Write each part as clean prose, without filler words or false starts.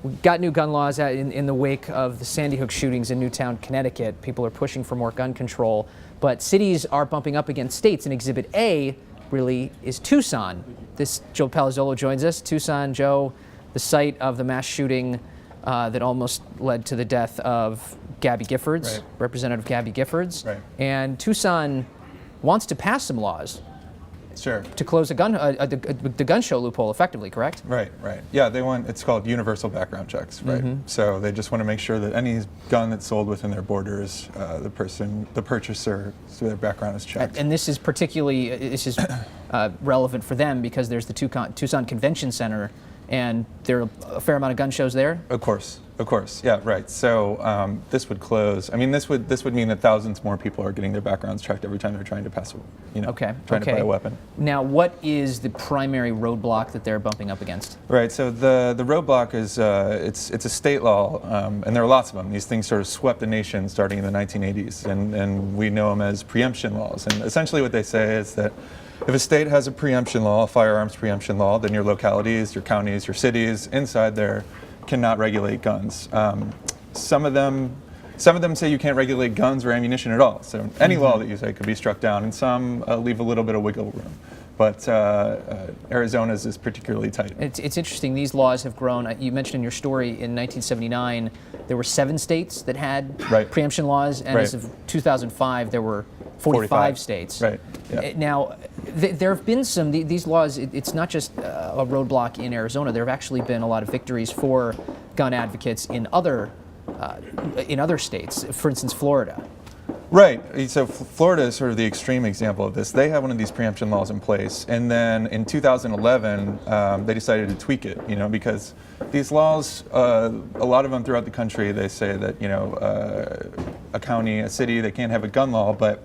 We got new gun laws in the wake of the Sandy Hook shootings in Newtown, Connecticut. People are pushing for more gun control, but cities are bumping up against states, and Exhibit A really is Tucson. Joe Palazzolo joins us. Tucson, Joe, the site of the mass shooting that almost led to the death of Gabby Giffords, right. Representative Gabby Giffords. Right. And Tucson wants to pass some laws. Sure. To close the gun show loophole effectively, correct? Right, right. Yeah, it's called universal background checks, right? So they just want to make sure that any gun that's sold within their borders, the purchaser, so their background is checked. And this is relevant for them because there's the Tucson Convention Center, and there are a fair amount of gun shows there. Of course, yeah, right. So this would close. I mean, this would mean that thousands more people are getting their backgrounds checked every time they're trying to pass, trying to buy a weapon. Now, what is the primary roadblock that they're bumping up against? Right. So the roadblock is it's a state law, and there are lots of them. These things sort of swept the nation starting in the 1980s, and we know them as pre-emption laws. And essentially, what they say is that if a state has a pre-emption law, a firearms pre-emption law, then your localities, your counties, your cities inside there cannot regulate guns. Some of them say you can't regulate guns or ammunition at all. So any law that you say could be struck down, and some leave a little bit of wiggle room. But Arizona's is particularly tight. It's interesting. These laws have grown. You mentioned in your story in 1979 there were 7 states that had pre-emption laws, and as of 2005 there were 45 states. Right. Yeah. Now, there have been these laws, it's not just a roadblock in Arizona. There have actually been a lot of victories for gun advocates in other states, for instance, Florida. Right. So Florida is sort of the extreme example of this. They have one of these preemption laws in place, and then in 2011 they decided to tweak it. Because these laws, a lot of them throughout the country, they say that a county, a city, they can't have a gun law, but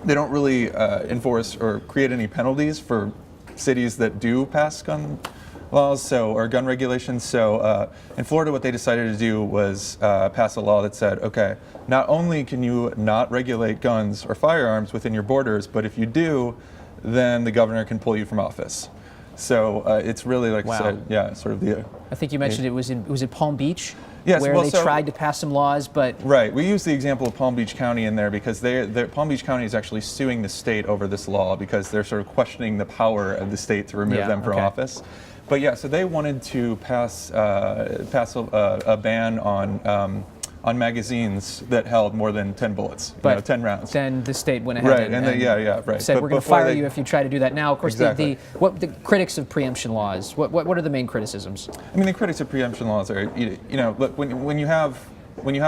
they don't really enforce or create any penalties for cities that do pass gun laws, or gun regulations. So in Florida, what they decided to do was pass a law that said, okay, not only can you not regulate guns or firearms within your borders, but if you do, then the governor can pull you from office. So it's really, like I said, yeah, sort of the. I think you mentioned it was in Palm Beach. Yes, where they tried to pass some laws, but right. We use the example of Palm Beach County in there because Palm Beach County is actually suing the state over this law because they're sort of questioning the power of the state to remove them from office. But yeah, so they wanted to pass a ban on magazines that held more than 10 bullets, 10 rounds. Then the state went ahead and said, we're going to fire you if you try to do that. Now, of course, the critics of pre-emption laws, what are the main criticisms? I mean, the critics of pre-emption laws are, look, when you have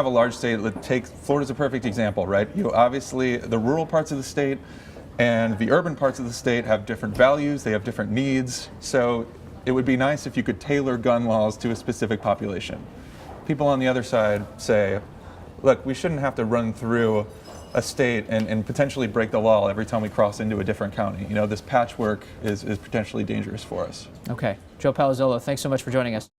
a large state, Florida's a perfect example, right? Obviously, the rural parts of the state and the urban parts of the state have different values, they have different needs, so it would be nice if you could tailor gun laws to a specific population. People on the other side say, look, we shouldn't have to run through a state and potentially break the law every time we cross into a different county. This patchwork is potentially dangerous for us. Okay. Joe Palazzolo, thanks so much for joining us.